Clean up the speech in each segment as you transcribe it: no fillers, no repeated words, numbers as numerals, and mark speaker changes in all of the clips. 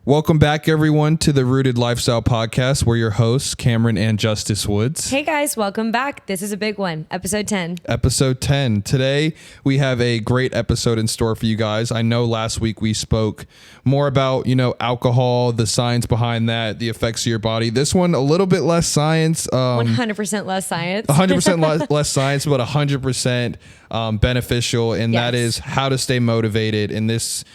Speaker 1: Welcome back, everyone, to the Rooted Lifestyle Podcast. We're your hosts, Camryn and Justus Woods.
Speaker 2: Hey, guys. Welcome back. This is a big one. Episode 10.
Speaker 1: Episode 10. Today, we have a great episode in store for you guys. I know last week we spoke more about, alcohol, the science behind that, the effects of your body. This one, a little bit less science.
Speaker 2: 100% less science.
Speaker 1: 100% less science, but 100% beneficial. And
Speaker 2: Yes.
Speaker 1: that is how to stay motivated. And this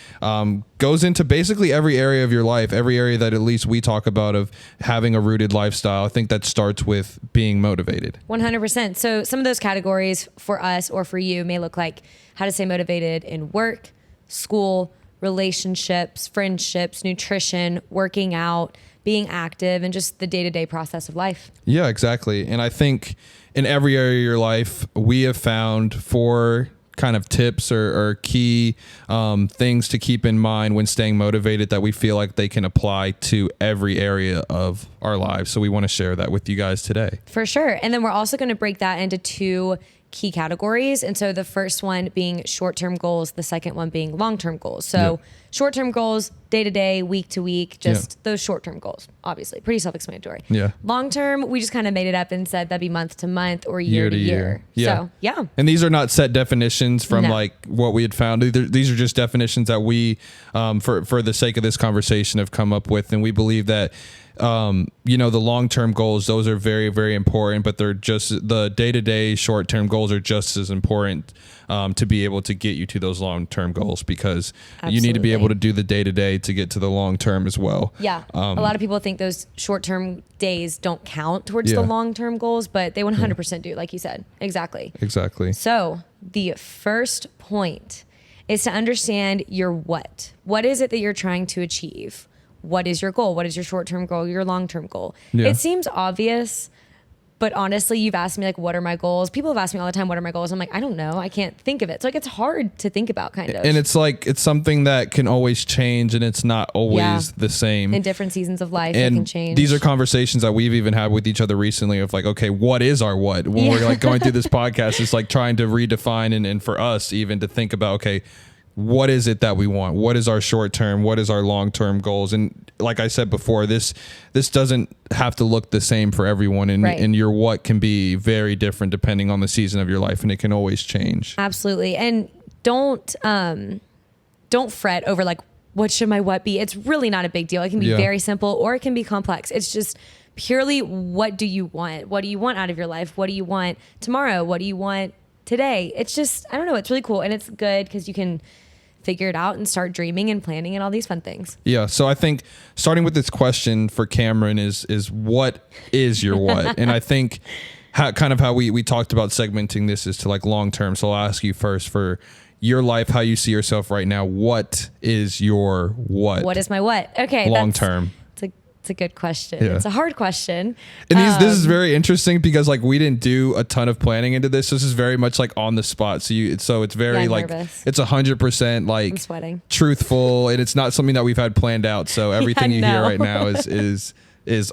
Speaker 1: goes into basically every area of your life, every area that at least we talk about of having a rooted lifestyle. I think that starts with being motivated.
Speaker 2: 100%. So some of those categories for us or for you may look like how to stay motivated in work, school, relationships, friendships, nutrition, working out, being active, and just the day-to-day process of life.
Speaker 1: Yeah, exactly. And I think in every area of your life, we have found 4 kind of tips or key things to keep in mind when staying motivated that we feel like they can apply to every area of our lives. So we want to share that with you guys today.
Speaker 2: For sure. And then we're also going to break that into 2 key categories. And so the first one being short-term goals, the second one being long-term goals. So short-term goals, day-to-day, week-to-week, just those short-term goals, obviously. Pretty self-explanatory.
Speaker 1: Yeah.
Speaker 2: Long-term, we just kind of made it up and said that'd be month-to-month or year-to-year.
Speaker 1: Yeah.
Speaker 2: So, yeah.
Speaker 1: And these are not set definitions from
Speaker 2: No.
Speaker 1: like what we had found. These are just definitions that we, for the sake of this conversation, have come up with. And we believe that the long-term goals, those are very, very important, but they're just the day-to-day short-term goals are just as important to be able to get you to those long-term goals, because you need to be able to do the day-to-day to get to the long-term as well.
Speaker 2: Yeah. A lot of people think those short-term days don't count towards the long-term goals, but they 100% do, like you said. Exactly. So the first point is to understand your what. What is it that you're trying to achieve? What is your goal? What is your short-term goal, your long-term goal?
Speaker 1: Yeah.
Speaker 2: It seems obvious, but honestly, you've asked me, like, what are my goals? People have asked me all the time, what are my goals? I'm like, I don't know. I can't think of it. So, like, it's hard to think about, kind of.
Speaker 1: And it's like, it's something that can always change, and it's not always the same.
Speaker 2: In different seasons of life,
Speaker 1: and
Speaker 2: it can change.
Speaker 1: These are conversations that we've even had with each other recently of like, okay, what is our what? When we're like going through this podcast, it's like trying to redefine and for us even to think about, okay, what is it that we want? What is our short term? What is our long term goals? And like I said before, this doesn't have to look the same for everyone, and your what can be very different depending on the season of your life, and it can always change.
Speaker 2: Absolutely. And don't fret over like, what should my what be? It's really not a big deal. It can be very simple or it can be complex. It's just purely, what do you want? What do you want out of your life? What do you want tomorrow? What do you want today? It's just, I don't know. It's really cool. And it's good because you can figure it out and start dreaming and planning and all these fun things. Yeah.
Speaker 1: So I think starting with this question for Camryn is what is your what? And I think how we talked about segmenting this is to like long term. So I'll ask you first, for your life, how you see yourself right now. What is your what?
Speaker 2: What is my what? Okay.
Speaker 1: Long term.
Speaker 2: It's a good question. Yeah. It's a hard question.
Speaker 1: And this is very interesting because like we didn't do a ton of planning into this. This is very much like on the spot. So it's very like
Speaker 2: nervous.
Speaker 1: It's 100% like
Speaker 2: I'm sweating.
Speaker 1: Truthful, and it's not something that we've had planned out. So everything you hear right now is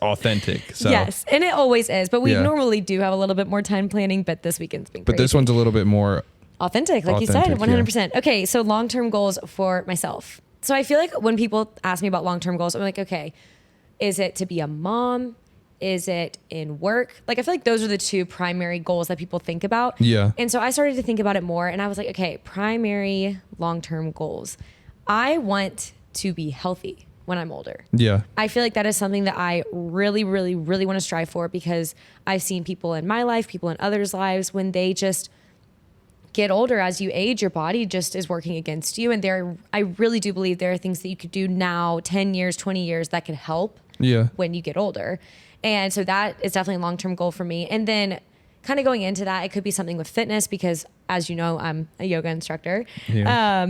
Speaker 1: authentic. So
Speaker 2: yes, and it always is. But we normally do have a little bit more time planning. But this weekend's been crazy.
Speaker 1: But this one's a little bit more
Speaker 2: authentic, like you said, 100%. Okay, so long-term goals for myself. So I feel like when people ask me about long-term goals, I'm like, okay, is it to be a mom? Is it in work? Like, I feel like those are the 2 primary goals that people think about.
Speaker 1: Yeah.
Speaker 2: And so I started to think about it more, and I was like, okay, primary long-term goals. I want to be healthy when I'm older.
Speaker 1: Yeah.
Speaker 2: I feel like that is something that I really, really, really want to strive for, because I've seen people in my life, people in others' lives, when they just get older, as you age, your body just is working against you. And I really do believe there are things that you could do now, 10 years, 20 years, that could help when you get older. And so that is definitely a long-term goal for me. And then kind of going into that, it could be something with fitness, because as you know, I'm a yoga instructor. Yeah.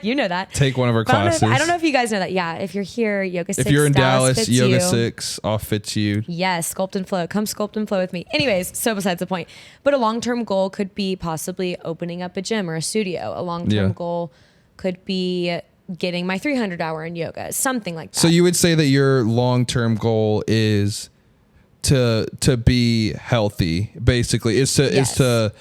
Speaker 2: You know that.
Speaker 1: Take one of our classes.
Speaker 2: I don't know if you guys know that. Yeah. If you're here, Yoga 6.
Speaker 1: If you're in Dallas, Yoga
Speaker 2: you.
Speaker 1: 6 all fits you.
Speaker 2: Yes. Sculpt and flow. Come sculpt and flow with me. Anyways, so besides the point. But a long-term goal could be possibly opening up a gym or a studio. A long-term goal could be getting my 300 hour in yoga, something like that.
Speaker 1: So you would say that your long-term goal is to be healthy, basically, is to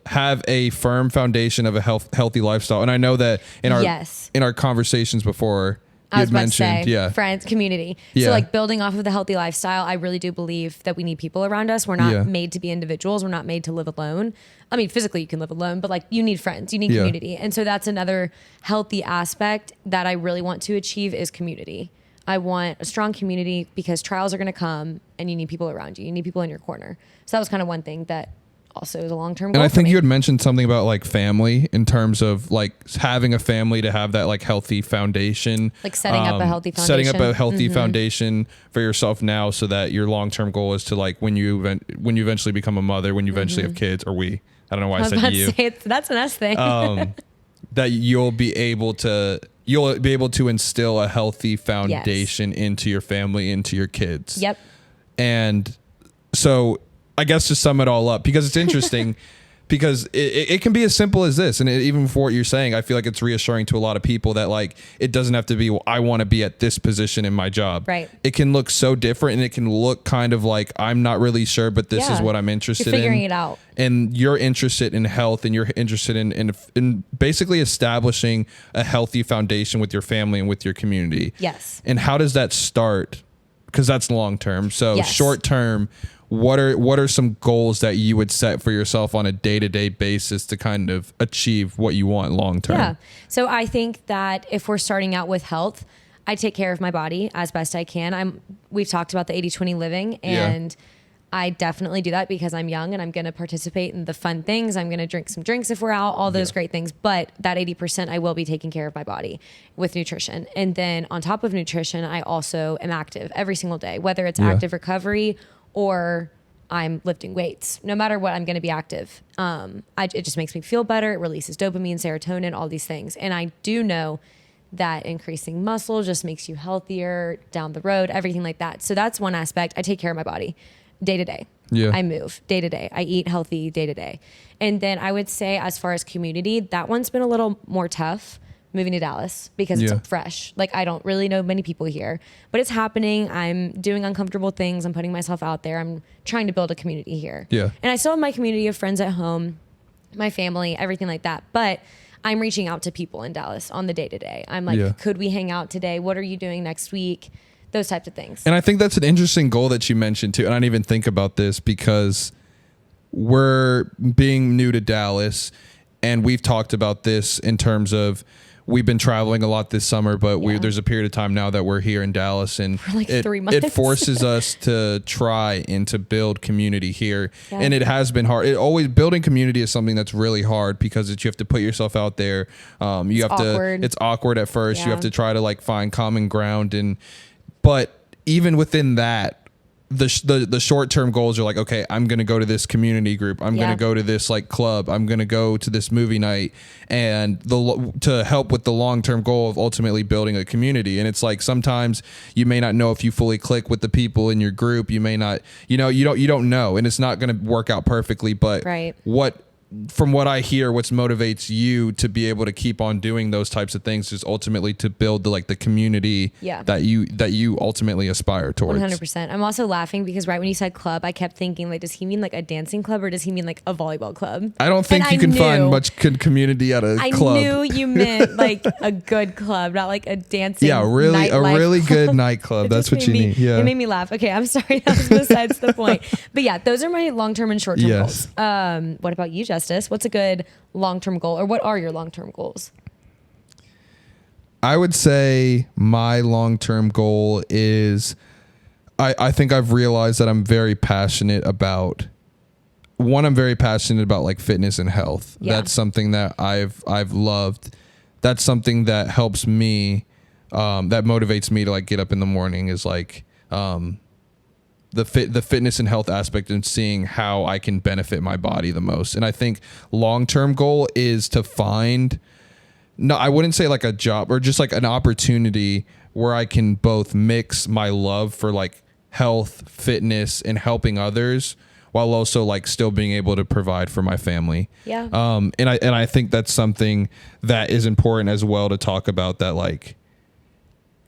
Speaker 1: have a firm foundation of a healthy lifestyle. And I know that in our conversations before,
Speaker 2: I was about to say,
Speaker 1: yeah.
Speaker 2: friends, community.
Speaker 1: Yeah.
Speaker 2: So like building off of the healthy lifestyle, I really do believe that we need people around us. We're not made to be individuals. We're not made to live alone. I mean, physically you can live alone, but like you need friends, you need community. And so that's another healthy aspect that I really want to achieve is community. I want a strong community because trials are going to come and you need people around you. You need people in your corner. So that was kind of one thing that also is a long-term goal.
Speaker 1: And I think
Speaker 2: for me.
Speaker 1: you had mentioned something about like family in terms of like having a family to have that like healthy foundation,
Speaker 2: like setting up a healthy foundation,
Speaker 1: setting up a healthy foundation for yourself now, so that your long-term goal is to like when you eventually become a mother, when you eventually have kids, or I don't know why I said you.
Speaker 2: That's an us thing.
Speaker 1: That you'll be able to instill a healthy foundation into your family, into your kids.
Speaker 2: Yep.
Speaker 1: And so I guess to sum it all up, because it's interesting, because it can be as simple as this. And even for what you're saying, I feel like it's reassuring to a lot of people that like, it doesn't have to be, well, I want to be at this position in my job.
Speaker 2: Right.
Speaker 1: It can look so different, and it can look kind of like, I'm not really sure, but this is what I'm interested in.
Speaker 2: You're figuring it out.
Speaker 1: And you're interested in health, and you're interested in basically establishing a healthy foundation with your family and with your community.
Speaker 2: Yes.
Speaker 1: And how does that start? Because that's long term. So short term, what are some goals that you would set for yourself on a day-to-day basis to kind of achieve what you want long term?
Speaker 2: Yeah. So I think that if we're starting out with health, I take care of my body as best I can. We've talked about the 80-20 living, and I definitely do that because I'm young and I'm going to participate in the fun things. I'm going to drink some drinks if we're out, all those great things. But that 80%, I will be taking care of my body with nutrition. And then on top of nutrition, I also am active every single day, whether it's active recovery or I'm lifting weights. No matter what, I'm going to be active. It just makes me feel better. It releases dopamine, serotonin, all these things. And I do know that increasing muscle just makes you healthier down the road, everything like that. So that's one aspect. I take care of my body day to day.
Speaker 1: Yeah.
Speaker 2: I move day to day. I eat healthy day to day. And then I would say as far as community, that one's been a little more tough. Moving to Dallas because it's fresh. Like I don't really know many people here, but it's happening. I'm doing uncomfortable things. I'm putting myself out there. I'm trying to build a community here.
Speaker 1: Yeah.
Speaker 2: And I still have my community of friends at home, my family, everything like that. But I'm reaching out to people in Dallas on the day to day. I'm like, could we hang out today? What are you doing next week? Those types of things.
Speaker 1: And I think that's an interesting goal that you mentioned too. And I didn't even think about this because we're being new to Dallas, and we've talked about this in terms of we've been traveling a lot this summer, but there's a period of time now that we're here in Dallas, and
Speaker 2: for like 3 months.
Speaker 1: It forces us to try and to build community here. Yeah. And it has been hard. Building community is something that's really hard because you have to put yourself out there. It's awkward at first. You have to try to like find common ground, but even within that, the short-term goals are like, okay, I'm going to go to this community group. I'm going to go to this like club. I'm going to go to this movie night, and to help with the long-term goal of ultimately building a community. And it's like, sometimes you may not know if you fully click with the people in your group. You may not, you don't know, and it's not going to work out perfectly, but from what I hear, what motivates you to be able to keep on doing those types of things is ultimately to build the community that you ultimately aspire towards.
Speaker 2: 100%. I'm also laughing because right when you said club, I kept thinking like, does he mean like a dancing club or does he mean like a volleyball club?
Speaker 1: I don't think you can find much community at a club.
Speaker 2: I knew you meant like a good club, not like a dancing.
Speaker 1: Yeah, really, a really good nightclub. That's what you need. Yeah,
Speaker 2: it made me laugh. Okay, I'm sorry. That was besides the point. But yeah, those are my long-term and short-term goals. What about you, Justus? What's a good long-term goal, or what are your long-term goals?
Speaker 1: I would say my long-term goal is I think I've realized that I'm very passionate about like fitness and health. Yeah. That's something that I've loved. That's something that helps me, that motivates me to like get up in the morning, is like the fitness and health aspect, and seeing how I can benefit my body the most. And I think long-term goal is to find, I wouldn't say like a job, or just like an opportunity where I can both mix my love for like health, fitness, and helping others, while also like still being able to provide for my family.
Speaker 2: Yeah.
Speaker 1: And I think that's something that is important as well to talk about, that like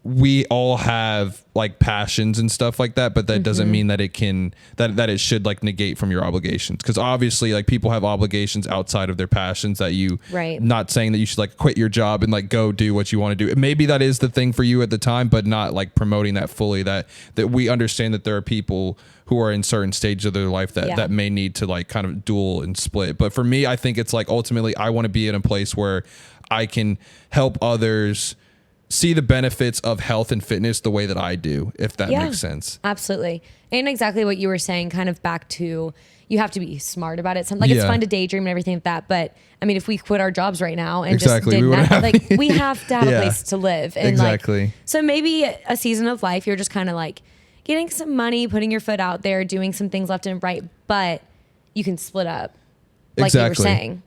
Speaker 1: we all have like passions and stuff like that, but that doesn't mean that it can, that it should like negate from your obligations. Cause obviously like people have obligations outside of their passions that you,
Speaker 2: Right.
Speaker 1: not saying that you should like quit your job and like go do what you want to do. Maybe that is the thing for you at the time, but not like promoting that fully, that we understand that there are people who are in certain stages of their life that may need to like kind of dual and split. But for me, I think it's like, ultimately I want to be in a place where I can help others see the benefits of health and fitness the way that I do, if that makes sense.
Speaker 2: Absolutely. And exactly what you were saying, kind of back to, you have to be smart about it. Like it's fun to daydream and everything like that. But I mean, if we quit our jobs right now and just did that, like we have to have a place to live. And like, so maybe a season of life, you're just kind of like getting some money, putting your foot out there, doing some things left and right, but you can split up like you were saying.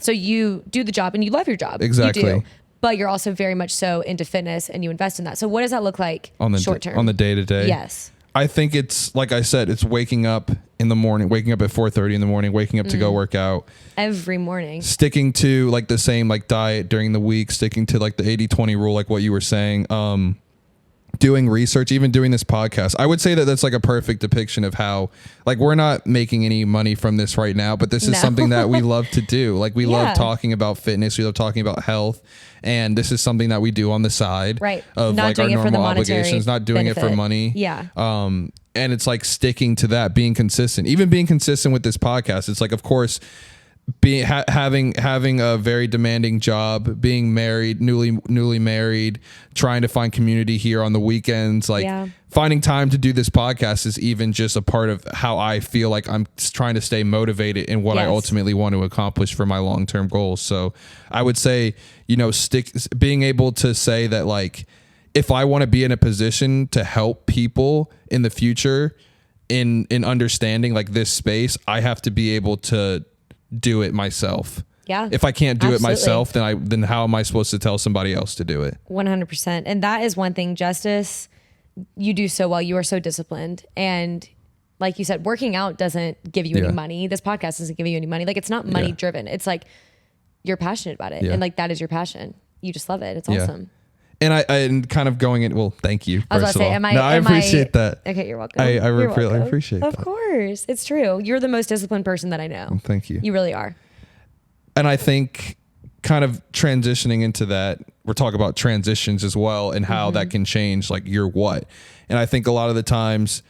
Speaker 2: So you do the job and you love your job.
Speaker 1: Exactly.
Speaker 2: You do. But you're also very much so into fitness and you invest in that. So what does that look like
Speaker 1: on the
Speaker 2: short term?
Speaker 1: On the day to day?
Speaker 2: Yes.
Speaker 1: I think it's, like I said, it's waking up in the morning, waking up at 4:30 in the morning, waking up to go work out.
Speaker 2: Every morning.
Speaker 1: Sticking to like the same like diet during the week, sticking to like the 80-20 rule, like what you were saying. Doing research, even doing this podcast. I would say that that's like a perfect depiction of how, like, we're not making any money from this right now, but this is something that we love to do. Like, we love talking about fitness. We love talking about health. And this is something that we do on the side of
Speaker 2: not
Speaker 1: like our normal obligations, not doing it for money.
Speaker 2: Yeah.
Speaker 1: And it's like sticking to that, being consistent, even being consistent with this podcast. It's like, of course, having a very demanding job, being married, newly married, trying to find community here on the weekends, like finding time to do this podcast is even just a part of how I feel like I'm trying to stay motivated in what I ultimately want to accomplish for my long-term goals. So I would say, being able to say that, like, if I want to be in a position to help people in the future in understanding like this space, I have to be able to do it myself.
Speaker 2: Yeah.
Speaker 1: If I can't do it myself, then how am I supposed to tell somebody else to do it?
Speaker 2: 100%. And that is one thing, Justus, you do so well. You are so disciplined. And like you said, working out doesn't give you any money. This podcast doesn't give you any money. Like, it's not money driven. It's like you're passionate about it. And like, that is your passion. You just love it. It's awesome.
Speaker 1: And I kind of going in, well, thank you.
Speaker 2: I was about to say,
Speaker 1: I appreciate that.
Speaker 2: Okay, you're welcome.
Speaker 1: I appreciate that.
Speaker 2: Of course. It's true. You're the most disciplined person that I know.
Speaker 1: Well, thank you.
Speaker 2: You really are.
Speaker 1: And I think kind of transitioning into that, we're talking about transitions as well and how that can change like your what. And I think a lot of the times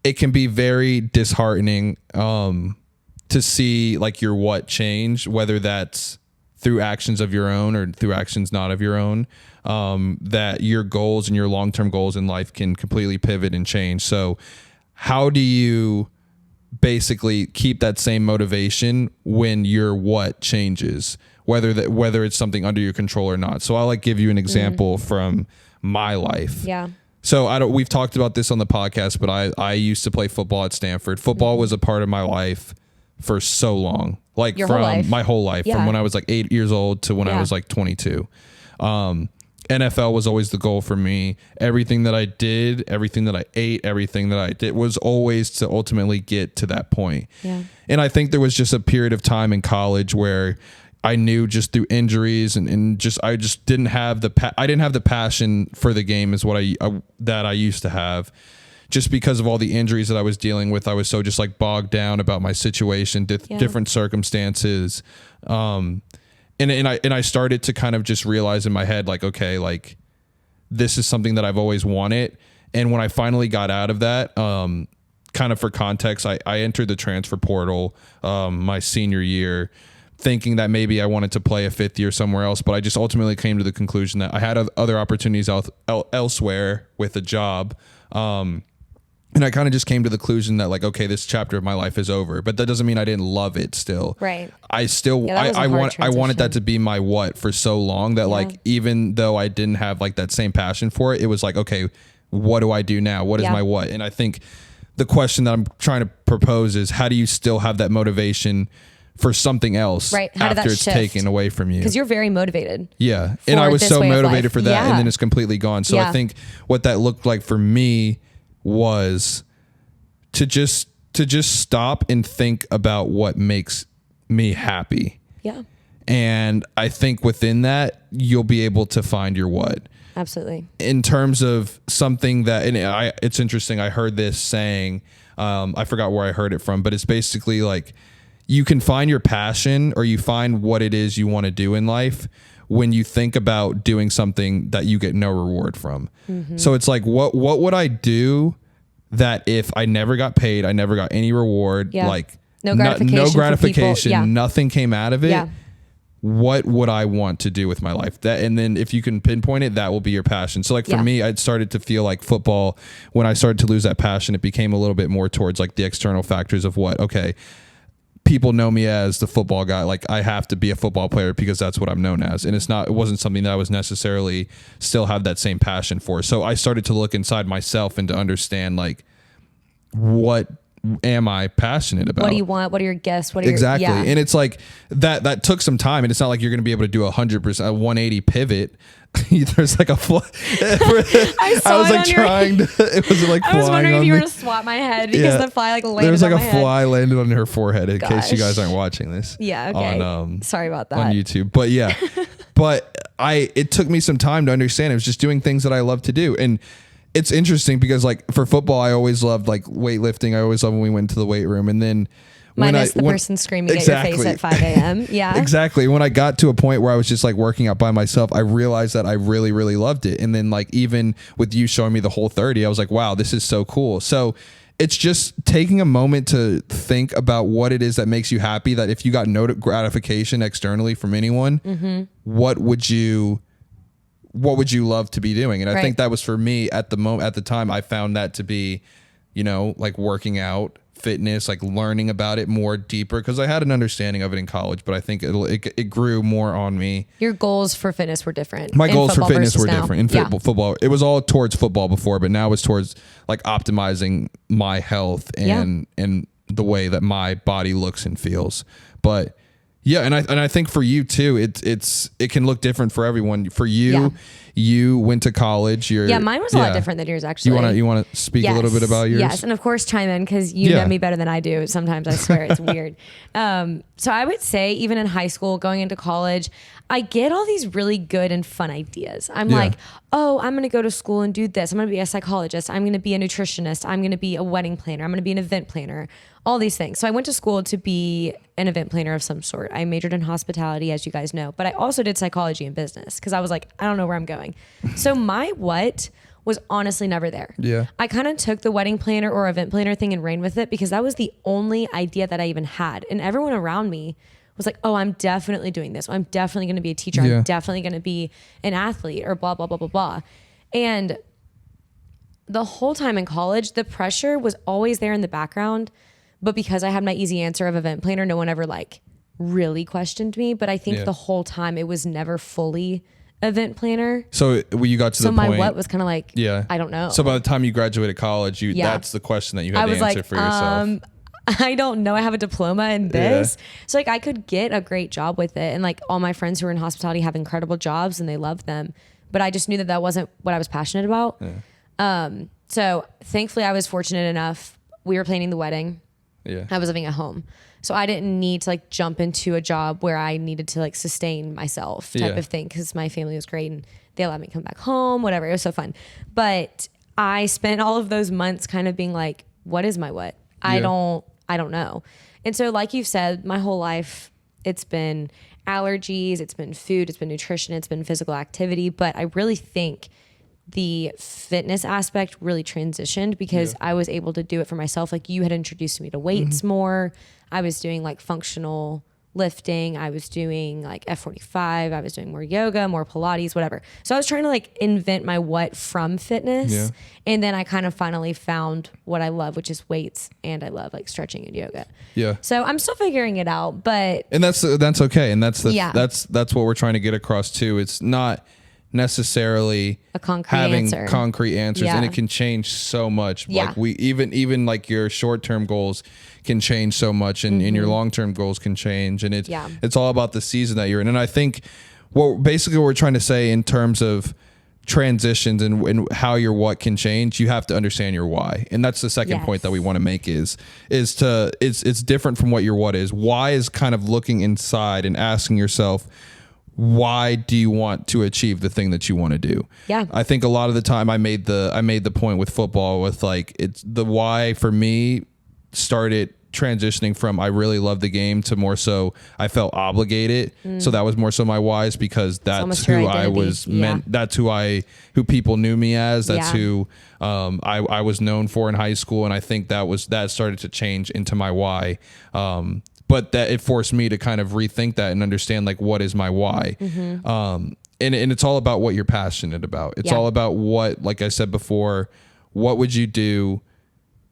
Speaker 1: it can be very disheartening to see like your what change, whether that's through actions of your own or through actions not of your own, that your goals and your long-term goals in life can completely pivot and change. So how do you basically keep that same motivation when your what changes, whether it's something under your control or not? So I'll like give you an example from my life.
Speaker 2: Yeah.
Speaker 1: So we've talked about this on the podcast, but I used to play football at Stanford. Football was a part of my life for so long, like my whole life, from when I was like 8 years old to when I was like 22. NFL was always the goal for me. Everything that I did, everything that I ate, everything that I did was always to ultimately get to that point. Yeah. And I think there was just a period of time in college where I knew just through injuries and just, I just didn't have I didn't have the passion for the game is what I used to have. Just because of all the injuries that I was dealing with, I was so just like bogged down about my situation, different circumstances. And I started to kind of just realize in my head, like, okay, like this is something that I've always wanted. And when I finally got out of that, kind of for context, I entered the transfer portal my senior year, thinking that maybe I wanted to play a fifth year somewhere else. But I just ultimately came to the conclusion that I had other opportunities elsewhere with a job. And I kind of just came to the conclusion that, like, okay, this chapter of my life is over, but that doesn't mean I didn't love it still.
Speaker 2: Right.
Speaker 1: I still, I wanted that to be my what for so long that like, even though I didn't have like that same passion for it, it was like, okay, what do I do now? What is my what? And I think the question that I'm trying to propose is, how do you still have that motivation for something else after it's taken away from you?
Speaker 2: Because you're very motivated.
Speaker 1: Yeah. And I was so motivated for that. And then it's completely gone. So I think what that looked like for me was to just stop and think about what makes me happy.
Speaker 2: Yeah.
Speaker 1: And I think within that, you'll be able to find your what.
Speaker 2: Absolutely.
Speaker 1: In terms of something that, and it's interesting. I heard this saying, I forgot where I heard it from, but it's basically like you can find your passion or you find what it is you want to do in life when you think about doing something that you get no reward from. So it's like, what would I do that if I never got paid, I never got any reward, like
Speaker 2: no gratification,
Speaker 1: nothing came out of it.
Speaker 2: Yeah.
Speaker 1: What would I want to do with my life? That, and then if you can pinpoint it, that will be your passion. So like for me, I'd started to feel like football, when I started to lose that passion, it became a little bit more towards like the external factors of okay, people know me as the football guy. Like I have to be a football player because that's what I'm known as. And it wasn't something that I was necessarily still have that same passion for. So I started to look inside myself and to understand like, what am I passionate about?
Speaker 2: What do you want? What are your gifts? What are
Speaker 1: exactly?
Speaker 2: Your,
Speaker 1: And it's like that took some time, and it's not like you're going to be able to do 100%, a 180 pivot. There's like a I was like trying to, it was like
Speaker 2: I was wondering if you were
Speaker 1: me.
Speaker 2: to swap my head because the fly like landed
Speaker 1: There was like
Speaker 2: on
Speaker 1: a
Speaker 2: my
Speaker 1: fly
Speaker 2: head.
Speaker 1: landed on her forehead in case you guys aren't watching this.
Speaker 2: Yeah. Okay. Sorry about that.
Speaker 1: On YouTube. But yeah, it took me some time to understand. It was just doing things that I love to do. And it's interesting because like for football, I always loved like weightlifting. I always loved when we went to the weight room. And then
Speaker 2: minus the person screaming at your face at 5 a.m. Yeah.
Speaker 1: Exactly. When I got to a point where I was just like working out by myself, I realized that I really, really loved it. And then like even with you showing me the whole 30, I was like, wow, this is so cool. So it's just taking a moment to think about what it is that makes you happy, that if you got no gratification externally from anyone, what would you love to be doing? And I think that was for me at the time, I found that to be, like working out, fitness, like learning about it more deeper, because I had an understanding of it in college, but I think it grew more on me.
Speaker 2: Your goals for fitness were different.
Speaker 1: My goals for fitness were different. In football, it was all towards football before, but now it's towards like optimizing my health and the way that my body looks and feels. But yeah, and I think for you too, it can look different for everyone. For you, you went to college.
Speaker 2: Mine was a lot different than yours, actually.
Speaker 1: You want to speak a little bit about yours?
Speaker 2: Yes, and of course chime in because you know me better than I do. Sometimes I swear it's weird. So I would say even in high school, going into college, I get all these really good and fun ideas. I'm like, oh, I'm going to go to school and do this. I'm going to be a psychologist. I'm going to be a nutritionist. I'm going to be a wedding planner. I'm going to be an event planner. All these things. So I went to school to be an event planner of some sort. I majored in hospitality, as you guys know, but I also did psychology and business because I was like, I don't know where I'm going. So my what was honestly never there. Yeah. I kind of took the wedding planner or event planner thing and ran with it because that was the only idea that I even had. And everyone around me was like, oh, I'm definitely doing this. I'm definitely going to be a teacher. I'm definitely going to be an athlete or blah, blah, blah, blah, blah. And the whole time in college, the pressure was always there in the background. But because I had my easy answer of event planner, no one ever like really questioned me. But I think the whole time it was never fully event planner.
Speaker 1: So when you got to the point,
Speaker 2: my what was kind of like, I don't know.
Speaker 1: So by the time you graduated college, that's the question that you had to answer for yourself.
Speaker 2: I don't know. I have a diploma in this. So like I could get a great job with it. And like all my friends who are in hospitality have incredible jobs and they love them. But I just knew that wasn't what I was passionate about. So thankfully I was fortunate enough. We were planning the wedding. I was living at home. So I didn't need to like jump into a job where I needed to like sustain myself type of thing. Cause my family was great and they allowed me to come back home, whatever. It was so fun. But I spent all of those months kind of being like, what is my what? I don't know. And so like you've said, my whole life, it's been allergies, it's been food, it's been nutrition, it's been physical activity. But I really think the fitness aspect really transitioned because I was able to do it for myself. Like you had introduced me to weights more. I was doing like functional lifting. I was doing like F45. I was doing more yoga, more Pilates, whatever. So I was trying to like invent my what from fitness. Yeah. And then I kind of finally found what I love, which is weights. And I love like stretching and yoga. Yeah. So I'm still figuring it out, and that's okay. And that's what we're trying to get across too. It's not necessarily a concrete
Speaker 1: answers and it can change so much. Like we even like your short-term goals can change so much and your long-term goals can change, and it's all about the season that you're in. And I think what we're trying to say in terms of transitions and how your what can change, you have to understand your why. And that's the second point that we want to make is it's different from what your what is. Why is kind of looking inside and asking yourself, why do you want to achieve the thing that you want to do?
Speaker 2: Yeah.
Speaker 1: I think a lot of the time I made the point with football with like, it's the why for me started transitioning from I really love the game to more so I felt obligated. So that was more so my whys because that's who I was meant. That's who people knew me as. That's who I was known for in high school. And I think that started to change into my why. But that it forced me to kind of rethink that and understand like, what is my why? And it's all about what you're passionate about. It's all about what, like I said before, what would you do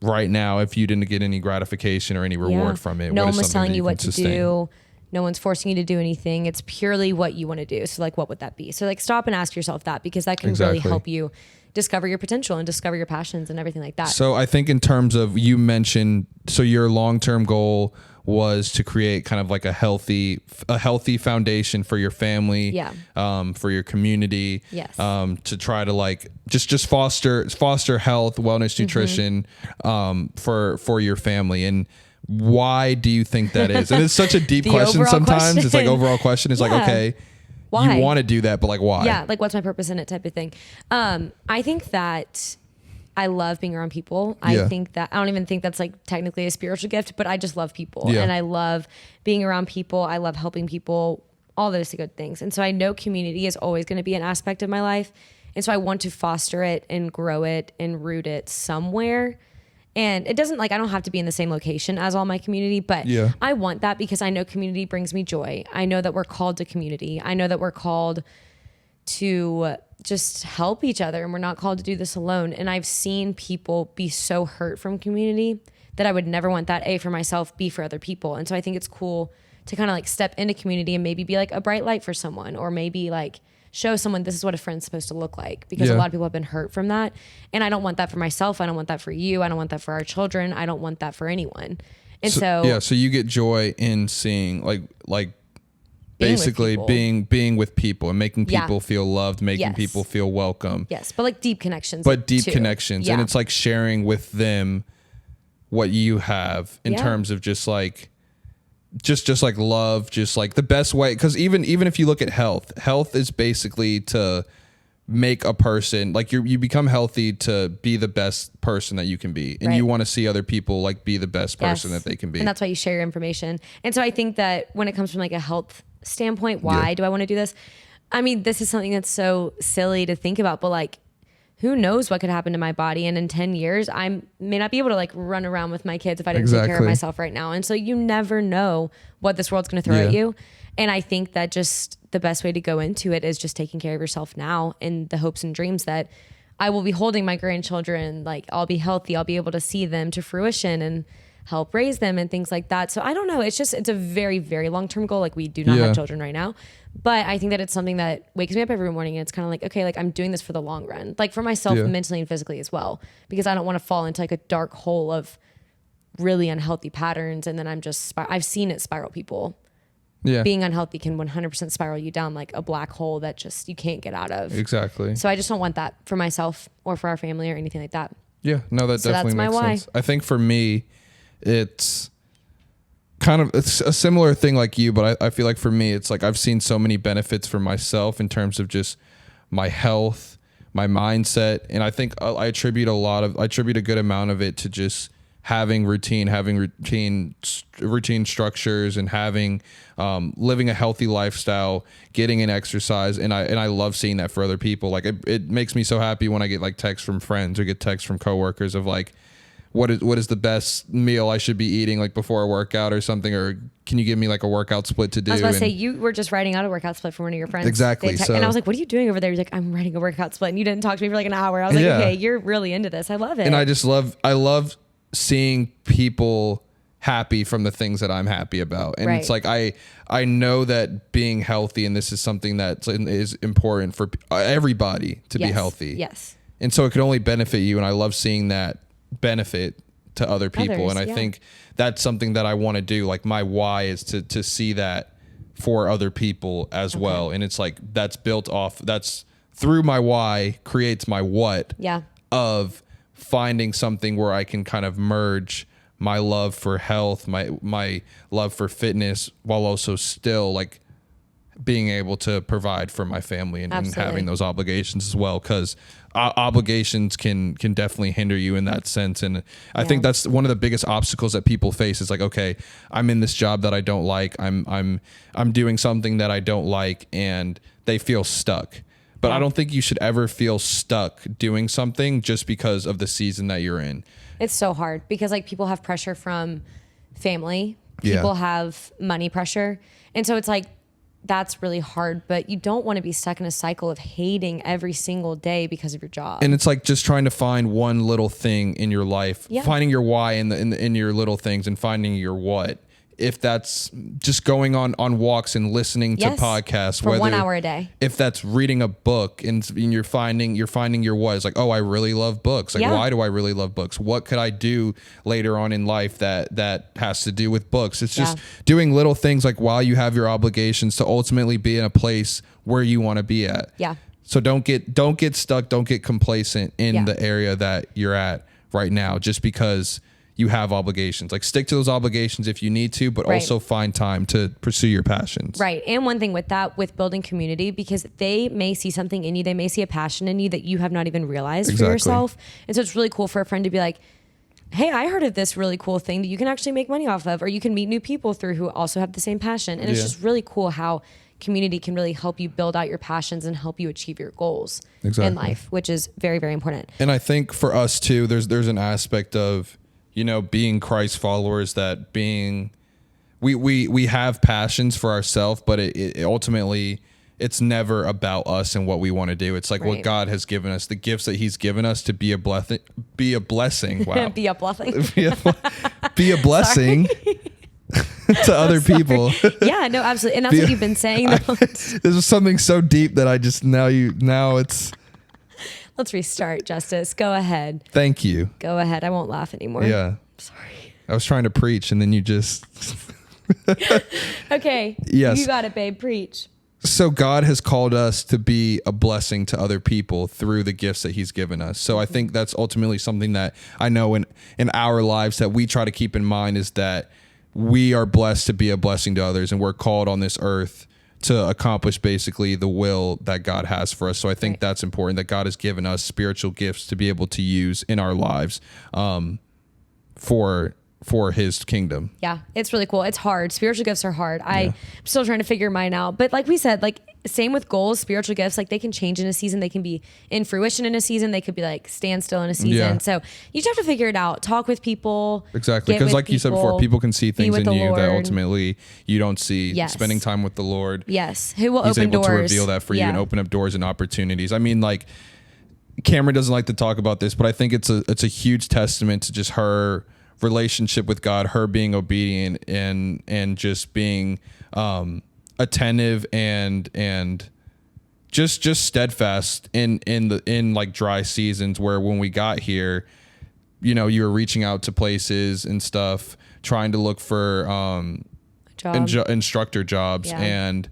Speaker 1: right now if you didn't get any gratification or any reward from it?
Speaker 2: No one was telling you what to do. No one's forcing you to do anything. It's purely what you want to do. So like, what would that be? So like, stop and ask yourself that, because that can really help you discover your potential and discover your passions and everything like that.
Speaker 1: So I think in terms of, you mentioned, so your long-term goal was to create kind of like a healthy foundation for your family, for your community, to try to like just foster health, wellness, nutrition, for your family. And why do you think that is? And it's such a deep question sometimes. It's like overall question is like, okay, why? You want to do that, but like why?
Speaker 2: Yeah, like what's my purpose in it type of thing. I think that I love being around people. I think that I don't even think that's like technically a spiritual gift, but I just love people and I love being around people. I love helping people, all those good things. And so I know community is always going to be an aspect of my life. And so I want to foster it and grow it and root it somewhere. And it doesn't like, I don't have to be in the same location as all my community, but I want that because I know community brings me joy. I know that we're called to community. I know that we're called to just help each other and we're not called to do this alone. And I've seen people be so hurt from community that I would never want that, A, for myself, B, for other people. And so I think it's cool to kind of like step into community and maybe be like a bright light for someone, or maybe like show someone this is what a friend's supposed to look like, because a lot of people have been hurt from that. And I don't want that for myself. I don't want that for you. I don't want that for our children. I don't want that for anyone. And so
Speaker 1: you get joy in seeing like basically being with people and making people feel loved, making people feel welcome.
Speaker 2: Yes, but like deep connections.
Speaker 1: But deep connections. And it's like sharing with them what you have in terms of just like like love, just like the best way. Because even if you look at health is basically to make a person like you become healthy to be the best person that you can be, and you want to see other people like be the best person that they can be.
Speaker 2: And that's why you share your information. And so I think that when it comes from like a health standpoint, why do I want to do this? I mean, this is something that's so silly to think about, but like, who knows what could happen to my body? And in 10 years, I may not be able to like run around with my kids if I didn't take care of myself right now. And so you never know what this world's going to throw at you. And I think that just the best way to go into it is just taking care of yourself now, in the hopes and dreams that I will be holding my grandchildren. Like, I'll be healthy. I'll be able to see them to fruition and help raise them and things like that. So I don't know. It's a very, very long-term goal. Like, we do not have children right now, but I think that it's something that wakes me up every morning, and it's kind of like, okay, like I'm doing this for the long run, like for myself mentally and physically as well, because I don't want to fall into like a dark hole of really unhealthy patterns. And then I've seen it spiral people. Being unhealthy can 100% spiral you down like a black hole that just you can't get out of.
Speaker 1: Exactly.
Speaker 2: So I just don't want that for myself or for our family or anything like that.
Speaker 1: Yeah, no, that definitely makes sense. I think for me, it's a similar thing like you, but I feel like for me, it's like I've seen so many benefits for myself in terms of just my health, my mindset. And I think I attribute a good amount of it to just having routine structures, and having living a healthy lifestyle, getting an exercise, and I love seeing that for other people. Like it makes me so happy when I get like texts from friends or get texts from coworkers of like, what is the best meal I should be eating like before a workout or something, or can you give me like a workout split to do?
Speaker 2: I was about to say, you were just writing out a workout split for one of your friends.
Speaker 1: Exactly.
Speaker 2: And I was like, what are you doing over there? He's like, I'm writing a workout split, and you didn't talk to me for like an hour. I was like, okay, you're really into this. I love it.
Speaker 1: And I love seeing people happy from the things that I'm happy about. And it's like, I know that being healthy, and this is something that is important for everybody to be healthy.
Speaker 2: Yes.
Speaker 1: And so it can only benefit you. And I love seeing that benefit to other people. And I think that's something that I want to do. Like, my why is to see that for other people as well. And it's like, that's through my why creates my what of finding something where I can kind of merge my love for health, my love for fitness, while also still like being able to provide for my family and
Speaker 2: Absolutely.
Speaker 1: having those obligations as well, because obligations can definitely hinder you in that sense. And I think that's one of the biggest obstacles that people face. Is like, okay, I'm in this job that I don't like. I'm doing something that I don't like, and they feel stuck. But I don't think you should ever feel stuck doing something just because of the season that you're in.
Speaker 2: It's so hard because like people have pressure from family, people have money pressure. And so it's like, that's really hard, but you don't want to be stuck in a cycle of hating every single day because of your job.
Speaker 1: And it's like just trying to find one little thing in your life, finding your why in your little things, and finding your what. If that's just going on walks and listening to podcasts
Speaker 2: for 1 hour a day.
Speaker 1: If that's reading a book and you're finding your what. It's like, oh, I really love books. Like, why do I really love books? What could I do later on in life that has to do with books? It's just doing little things like while you have your obligations to ultimately be in a place where you want to be at.
Speaker 2: Yeah.
Speaker 1: So don't get stuck. Don't get complacent in the area that you're at right now, just because you have obligations. Like, stick to those obligations if you need to, but also find time to pursue your passions.
Speaker 2: Right. And one thing with that, with building community, because they may see something in you, they may see a passion in you that you have not even realized for yourself. And so it's really cool for a friend to be like, hey, I heard of this really cool thing that you can actually make money off of, or you can meet new people through who also have the same passion. And it's just really cool how community can really help you build out your passions and help you achieve your goals in life, which is very, very important.
Speaker 1: And I think for us too, there's an aspect of, you know, being Christ followers, that we have passions for ourselves, but it ultimately, it's never about us and what we want to do. It's like what God has given us, the gifts that he's given us to be a blessing. Wow.
Speaker 2: Be a blessing.
Speaker 1: be a blessing to other people.
Speaker 2: Yeah, no, absolutely. And that's what you've been saying.
Speaker 1: This is something so deep that I just, now it's.
Speaker 2: Let's restart, Justus. Go ahead.
Speaker 1: Thank you.
Speaker 2: Go ahead. I won't laugh anymore.
Speaker 1: Yeah.
Speaker 2: Sorry.
Speaker 1: I was trying to preach and then you just.
Speaker 2: Okay.
Speaker 1: Yes.
Speaker 2: You got it, babe. Preach.
Speaker 1: So God has called us to be a blessing to other people through the gifts that he's given us. So I think that's ultimately something that I know in our lives that we try to keep in mind, is that we are blessed to be a blessing to others, and we're called on this earth to accomplish basically the will that God has for us. So I think that's important, that God has given us spiritual gifts to be able to use in our lives for his kingdom.
Speaker 2: Yeah, it's really cool. It's hard. Spiritual gifts are hard. I'm still trying to figure mine out. But like we said, like same with goals, spiritual gifts, like they can change in a season. They can be in fruition in a season. They could be like standstill in a season.
Speaker 1: Yeah.
Speaker 2: So you just have to figure it out. Talk with people.
Speaker 1: Exactly. Because like you said before, people can see things in you that ultimately you don't see.
Speaker 2: Yes.
Speaker 1: Spending time with the Lord.
Speaker 2: Yes. Who will
Speaker 1: He's
Speaker 2: open
Speaker 1: able
Speaker 2: doors.
Speaker 1: to reveal that for you and open up doors and opportunities. I mean, like, Camryn doesn't like to talk about this, but I think it's a huge testament to just her relationship with God, her being obedient and just being attentive and just steadfast in like dry seasons, where when we got here, you know, you were reaching out to places and stuff, trying to look for instructor jobs, and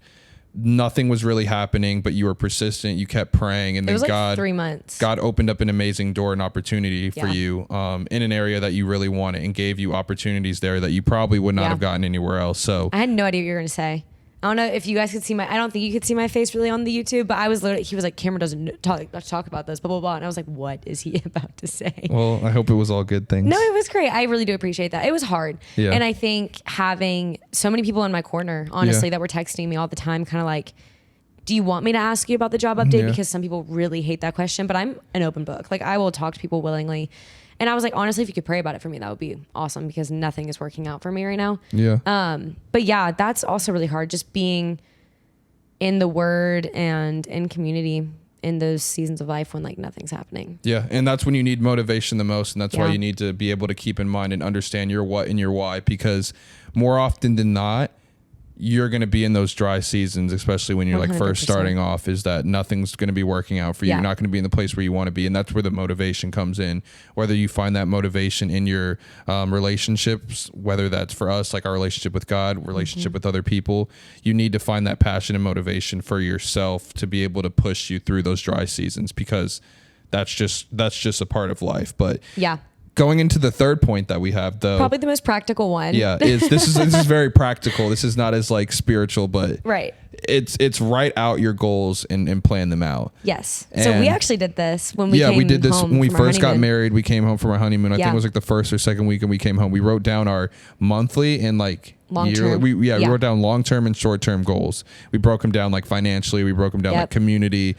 Speaker 1: nothing was really happening, but you were persistent. You kept praying, and then
Speaker 2: like 3 months.
Speaker 1: God opened up an amazing door and opportunity for you in an area that you really wanted, and gave you opportunities there that you probably would not have gotten anywhere else. So
Speaker 2: I had no idea what you were going to say. I don't know if you guys could see I don't think you could see my face really on the YouTube, but I was literally, he was like, Camryn doesn't talk about this, blah, blah, blah. And I was like, what is he about to say?
Speaker 1: Well, I hope it was all good things.
Speaker 2: No, it was great. I really do appreciate that. It was hard.
Speaker 1: Yeah.
Speaker 2: And I think having so many people in my corner, honestly, that were texting me all the time, kind of like, do you want me to ask you about the job update? Because some people really hate that question, but I'm an open book. Like, I will talk to people willingly. And I was like, honestly, if you could pray about it for me, that would be awesome, because nothing is working out for me right now.
Speaker 1: Yeah.
Speaker 2: But yeah, that's also really hard, just being in the word and in community in those seasons of life when like nothing's happening.
Speaker 1: Yeah. And that's when you need motivation the most. And that's why you need to be able to keep in mind and understand your what and your why, because more often than not, you're going to be in those dry seasons, especially when you're 100%. Like first starting off, is that nothing's going to be working out for you. You're not going to be in the place where you want to be. And that's where the motivation comes in, whether you find that motivation in your relationships, whether that's for us, like our relationship with God, relationship with other people. You need to find that passion and motivation for yourself to be able to push you through those dry seasons, because that's just a part of life. But going into the third point that we have, though,
Speaker 2: probably the most practical one.
Speaker 1: Yeah, this is very practical. This is not as like spiritual, but it's write out your goals and plan them out.
Speaker 2: Yes.
Speaker 1: And
Speaker 2: so we actually did this when we
Speaker 1: we did this when we
Speaker 2: from our
Speaker 1: first got
Speaker 2: honeymoon.
Speaker 1: married. We came home from our honeymoon. I think
Speaker 2: Yeah.
Speaker 1: it was like the first or second week, and we came home. We wrote down our monthly and like
Speaker 2: Long
Speaker 1: yearly.
Speaker 2: term.
Speaker 1: We
Speaker 2: Yeah.
Speaker 1: wrote down long term and short term goals. We broke them down like financially. We broke them down
Speaker 2: Yep.
Speaker 1: like community.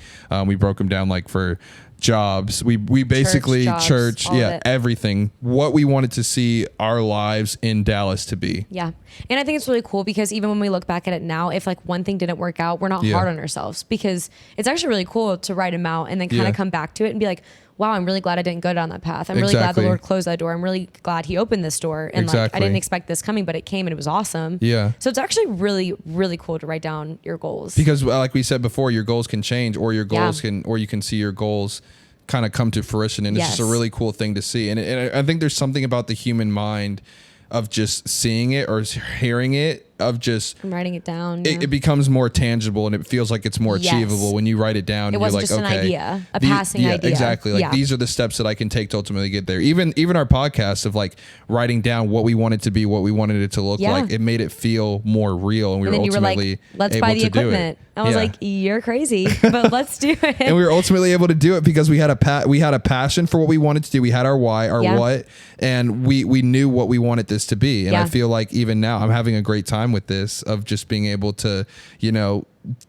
Speaker 1: We broke them down like for jobs. We basically
Speaker 2: jobs,
Speaker 1: church,
Speaker 2: all of it.
Speaker 1: everything. What we wanted to see our lives in Dallas to be.
Speaker 2: Yeah. And I think it's really cool because even when we look back at it now, if like one thing didn't work out, we're not
Speaker 1: Yeah.
Speaker 2: hard on ourselves, because it's actually really cool to write them out and then kind of
Speaker 1: Yeah.
Speaker 2: come back to it and be like, wow, I'm really glad I didn't go down that path. I'm really glad
Speaker 1: Exactly.
Speaker 2: the Lord closed that door. I'm really glad he opened this door. And like,
Speaker 1: Exactly.
Speaker 2: I didn't expect this coming, but it came and it was awesome.
Speaker 1: Yeah.
Speaker 2: So it's actually really, really cool to write down your goals.
Speaker 1: Because like we said before, your goals can change, or your goals
Speaker 2: Yeah.
Speaker 1: or you can see your goals kind of come to fruition, and it's just a
Speaker 2: Yes.
Speaker 1: really cool thing to see. And I think there's something about the human mind of just seeing it or hearing it, of just
Speaker 2: I'm writing it down. Yeah.
Speaker 1: it becomes more tangible, and it feels like it's more
Speaker 2: Yes.
Speaker 1: achievable when you write it down.
Speaker 2: It
Speaker 1: and
Speaker 2: wasn't
Speaker 1: you're like,
Speaker 2: just an
Speaker 1: okay,
Speaker 2: idea, a passing idea.
Speaker 1: Exactly. Like
Speaker 2: Yeah.
Speaker 1: these are the steps that I can take to ultimately get there. Even our podcast of like writing down what we wanted to be, what we wanted it to look
Speaker 2: Yeah.
Speaker 1: like, it made it feel more real, and we
Speaker 2: and
Speaker 1: were
Speaker 2: then you were
Speaker 1: ultimately
Speaker 2: like, let's
Speaker 1: able
Speaker 2: buy the
Speaker 1: to do it.
Speaker 2: equipment. I was
Speaker 1: Yeah.
Speaker 2: like, you're crazy, but let's do it.
Speaker 1: And we were ultimately able to do it because we had a passion for what we wanted to do. We had our why, our
Speaker 2: Yeah.
Speaker 1: what, and we knew what we wanted this to be. And
Speaker 2: Yeah.
Speaker 1: I feel like even now I'm having a great time with this, of just being able to,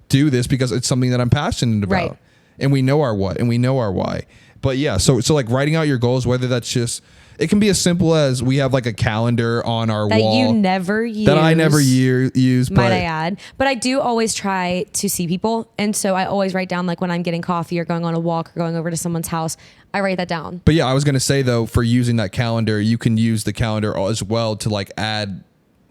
Speaker 1: do this because it's something that I'm passionate about.
Speaker 2: Right.
Speaker 1: And we know our what and we know our why. But yeah, so like writing out your goals, whether that's just, it can be as simple as we have like a calendar on our
Speaker 2: that
Speaker 1: wall
Speaker 2: you never use.
Speaker 1: that I never use.
Speaker 2: Might
Speaker 1: But
Speaker 2: I add? But I do always try to see people. And so I always write down, like when I'm getting coffee or going on a walk or going over to someone's house, I write that down.
Speaker 1: But yeah, I was going to say though, for using that calendar, you can use the calendar as well to like add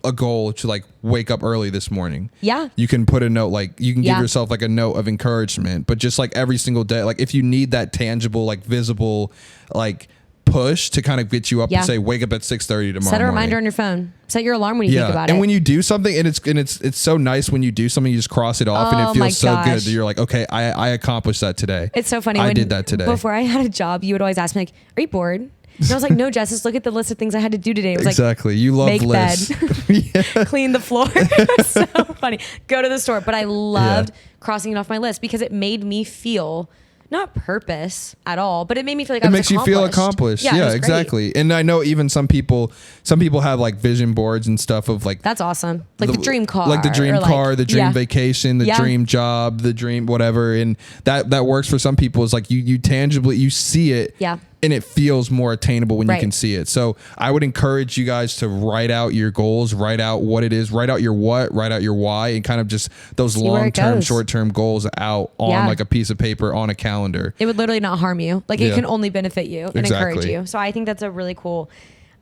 Speaker 1: a goal to like wake up early this morning.
Speaker 2: Yeah.
Speaker 1: You can put a note, like you can give
Speaker 2: Yeah.
Speaker 1: yourself like a note of encouragement, but just like every single day, like if you need that tangible, like visible, like push to kind of get you up
Speaker 2: Yeah.
Speaker 1: and say, wake up at 6:30 tomorrow
Speaker 2: Set a
Speaker 1: morning.
Speaker 2: reminder on your phone. Set your alarm when you think about
Speaker 1: and
Speaker 2: it.
Speaker 1: when you do something, and it's so nice when you do something, you just cross it off, and
Speaker 2: Oh
Speaker 1: it
Speaker 2: my
Speaker 1: feels so good
Speaker 2: gosh.
Speaker 1: that you're like, okay, I accomplished that today.
Speaker 2: It's so funny.
Speaker 1: I
Speaker 2: when,
Speaker 1: did that today.
Speaker 2: Before I had a job, you would always ask me like, are you bored? And I was like, no, Jess, just look at the list of things I had to do today. It was
Speaker 1: Exactly. You love
Speaker 2: make
Speaker 1: lists.
Speaker 2: like, clean the floor. It was so funny. Go to the store. But I loved crossing it off my list because it made me feel, not purpose at all, but it made me feel like I
Speaker 1: It
Speaker 2: was
Speaker 1: makes you feel accomplished.
Speaker 2: Yeah, it
Speaker 1: Yeah,
Speaker 2: was great.
Speaker 1: exactly. And I know even some people have like vision boards and stuff of like
Speaker 2: That's awesome. Like the dream car.
Speaker 1: like the dream
Speaker 2: or, like-
Speaker 1: car, the dream
Speaker 2: yeah.
Speaker 1: vacation, the
Speaker 2: Yeah.
Speaker 1: dream job, the dream whatever. And that works for some people. Is like you tangibly, you see it.
Speaker 2: Yeah.
Speaker 1: And it feels more attainable when you
Speaker 2: Right.
Speaker 1: can see it. So I would encourage you guys to write out your goals, write out what it is, write out your what, write out your why, and kind of just those
Speaker 2: where it
Speaker 1: long-term,
Speaker 2: goes.
Speaker 1: short-term goals out on
Speaker 2: Yeah.
Speaker 1: like a piece of paper on a calendar.
Speaker 2: It would literally not harm you. Like it
Speaker 1: Yeah.
Speaker 2: can only benefit you and encourage
Speaker 1: Exactly.
Speaker 2: you. So I think that's a really cool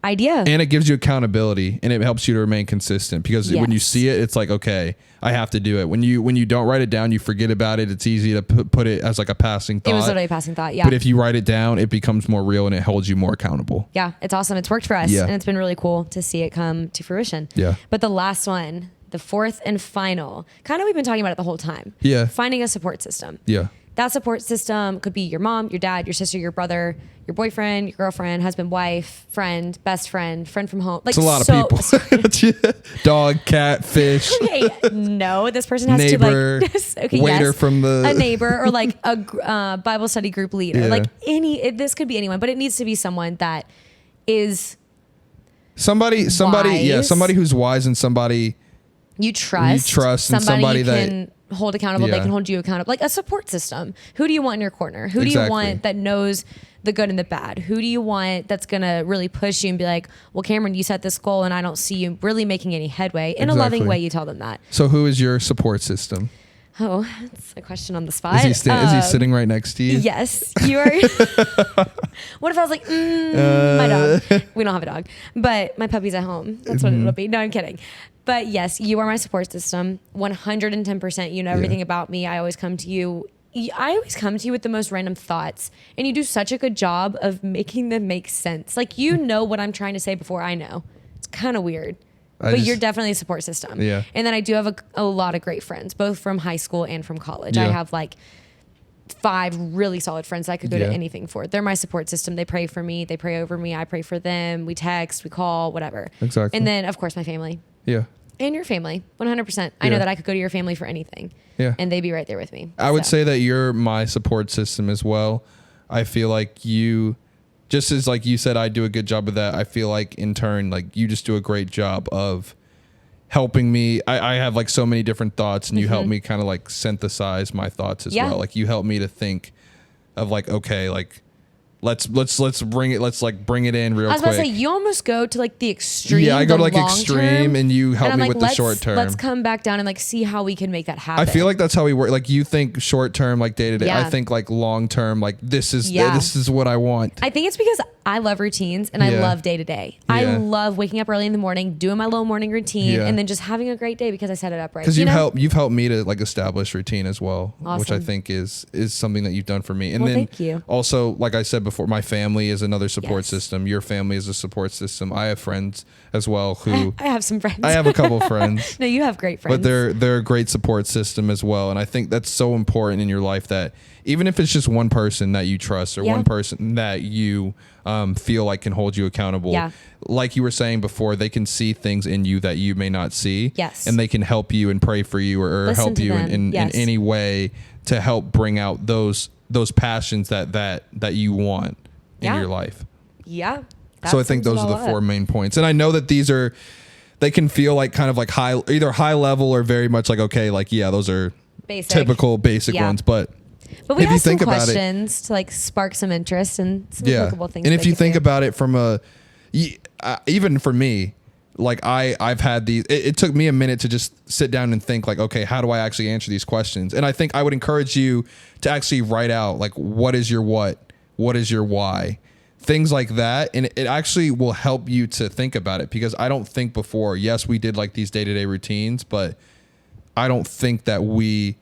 Speaker 2: idea.
Speaker 1: And it gives you accountability, and it helps you to remain consistent, because when you
Speaker 2: Yes.
Speaker 1: see it, it's like, okay, I have to do it. When you don't write it down, you forget about it. It's easy to put it as like a passing thought.
Speaker 2: It was literally a passing thought. Yeah.
Speaker 1: But if you write it down, it becomes more real and it holds you more accountable.
Speaker 2: Yeah, it's awesome. It's worked for us.
Speaker 1: Yeah.
Speaker 2: And it's been really cool to see it come to fruition.
Speaker 1: Yeah.
Speaker 2: But the last one, the fourth and final, kind of we've been talking about it the whole time.
Speaker 1: Yeah.
Speaker 2: Finding a support system.
Speaker 1: Yeah.
Speaker 2: That support system could be your mom, your dad, your sister, your brother, your boyfriend, your girlfriend, husband, wife, friend, best friend, friend from home. Like
Speaker 1: It's a lot of people. Dog, cat, fish.
Speaker 2: Okay, no, this person has
Speaker 1: Neighbor,
Speaker 2: to like okay,
Speaker 1: waiter
Speaker 2: yes,
Speaker 1: from the-
Speaker 2: a neighbor or like a Bible study group leader.
Speaker 1: Yeah.
Speaker 2: Like this could be anyone, but it needs to be someone that is
Speaker 1: Somebody, yeah,
Speaker 2: Wise.
Speaker 1: somebody who's wise, and somebody
Speaker 2: you trust.
Speaker 1: and somebody
Speaker 2: you
Speaker 1: that-
Speaker 2: can hold accountable. They
Speaker 1: Yeah.
Speaker 2: can hold you accountable. Like a support system. Who do you want in your corner? Who do
Speaker 1: Exactly.
Speaker 2: you want that knows the good and the bad? Who do you want that's gonna really push you and be like, well, Camryn, you set this goal and I don't see you really making any headway. In a loving
Speaker 1: Exactly.
Speaker 2: way, you tell them that.
Speaker 1: So who is your support system?
Speaker 2: Oh, that's a question on the spot.
Speaker 1: Is he sitting right next to you?
Speaker 2: Yes, you are. What if I was like, my dog? We don't have a dog, but my puppy's at home. That's what it'll be. No, I'm kidding. But yes, you are my support system. 110%. You know everything about me. I always come to you. I always come to you with the most random thoughts, and you do such a good job of making them make sense. Like you know what I'm trying to say before I know. It's kind of weird. But you're definitely a support system.
Speaker 1: Yeah.
Speaker 2: And then I do have a lot of great friends, both from high school and from college. I
Speaker 1: Yeah.
Speaker 2: have like 5 really solid friends that I could go
Speaker 1: Yeah.
Speaker 2: to anything for. They're my support system. They pray for me. They pray over me. I pray for them. We text, we call, whatever.
Speaker 1: Exactly.
Speaker 2: And then, of course, my family.
Speaker 1: Yeah.
Speaker 2: And your family, 100%. I know that I could go to your family for anything.
Speaker 1: Yeah.
Speaker 2: And they'd be right there with me.
Speaker 1: I would say that you're my support system as well. I feel like you, just as like you said, I do a good job of that. I feel like in turn, like you just do a great job of helping me. I have like so many different thoughts, and you help me kind of like synthesize my thoughts as well. Like you help me to think of like, okay, like let's bring it. Let's like bring it in real quick.
Speaker 2: I was about to say, you almost go to like the extreme.
Speaker 1: Yeah, I go to like extreme, and you help me with the short term.
Speaker 2: Let's come back down and like see how we can make that happen.
Speaker 1: I feel like that's how we work. Like you think short term, like day to day. I think like long term, like this is what I want.
Speaker 2: I think it's because I love routines and I love day to day. I love waking up early in the morning, doing my little morning routine, and then just having a great day because I set it up right.
Speaker 1: Because you've helped me to like establish routine as well, which I think is something that you've done for me. And then
Speaker 2: thank you.
Speaker 1: Also, like I said before, my family is another support system. Your family is a support system. I have friends as well who
Speaker 2: I have some friends.
Speaker 1: I have a couple
Speaker 2: friends. No, you have great friends.
Speaker 1: But they're a great support system as well. And I think that's so important in your life, that even if it's just one person that you trust or one person that you feel like can hold you accountable, like you were saying before, they can see things in you that you may not see.
Speaker 2: Yes.
Speaker 1: And they can help you and pray for you or help you in any way to help bring out those passions that you want in your life.
Speaker 2: Yeah.
Speaker 1: So I think those are the four main points. And I know that they can feel like kind of like either high level or very much like, okay, like, yeah, those are typical basic ones. But
Speaker 2: we have some questions to like spark some interest and some applicable things.
Speaker 1: And if you think about it from even for me, like I've had these, it took me a minute to just sit down and think like, okay, how do I actually answer these questions? And I think I would encourage you to actually write out like, what is your what? What is your why? Things like that. And it actually will help you to think about it, because I don't think before, yes, we did like these day-to-day routines, but I don't think that we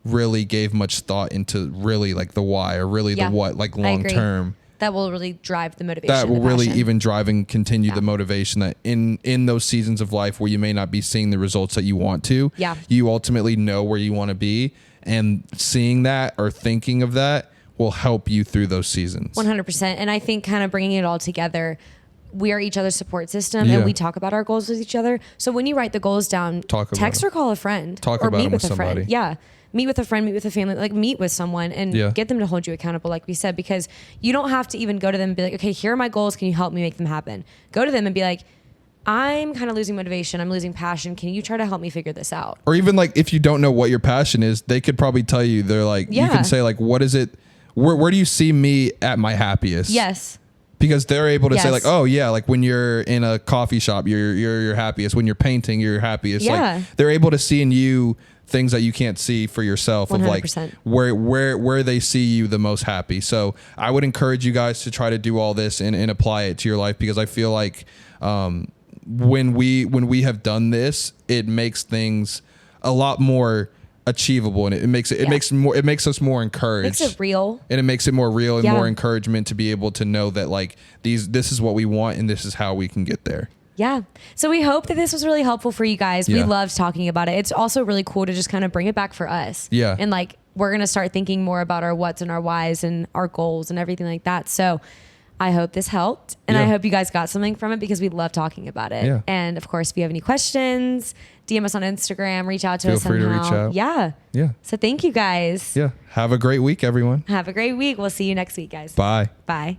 Speaker 1: really gave much thought into really like the why or really the what, like long term.
Speaker 2: That will really drive the motivation.
Speaker 1: That will really even drive and continue the motivation, that in those seasons of life where you may not be seeing the results that you want to, you ultimately know where you want to be, and seeing that or thinking of that will help you through those seasons.
Speaker 2: 100%. And I think kind of bringing it all together, we are each other's support system, and we talk about our goals with each other. So when you write the goals down, text or call a friend,
Speaker 1: or meet with a friend.
Speaker 2: Yeah. Meet with a friend, meet with a family, like meet with someone and get them to hold you accountable, like we said, because you don't have to even go to them and be like, okay, here are my goals. Can you help me make them happen? Go to them and be like, I'm kind of losing motivation. I'm losing passion. Can you try to help me figure this out?
Speaker 1: Or even like, if you don't know what your passion is, they could probably tell you. They're like, you can say like, what is it? Where do you see me at my happiest?
Speaker 2: Yes.
Speaker 1: Because they're able to say like, oh yeah, like when you're in a coffee shop, you're happiest. When you're painting, you're happiest.
Speaker 2: Yeah.
Speaker 1: Like they're able to see in you things that you can't see for yourself, 100%. Of like where they see you the most happy. So I would encourage you guys to try to do all this and apply it to your life, because I feel like when we have done this, it makes things a lot more achievable, and it makes us more encouraged.
Speaker 2: Makes it real.
Speaker 1: And it makes it more real and more encouragement to be able to know that like this is what we want and this is how we can get there.
Speaker 2: Yeah. So we hope that this was really helpful for you guys. We loved talking about it. It's also really cool to just kind of bring it back for us.
Speaker 1: Yeah.
Speaker 2: And like, we're going to start thinking more about our what's and our whys and our goals and everything like that. So I hope this helped. And I hope you guys got something from it, because we love talking about it. Yeah. And of course, if you have any questions, DM us on Instagram, reach out to us somehow. Feel free to reach out. Yeah. Yeah. So thank you guys.
Speaker 1: Yeah. Have a great week, everyone.
Speaker 2: Have a great week. We'll see you next week, guys.
Speaker 1: Bye.
Speaker 2: Bye.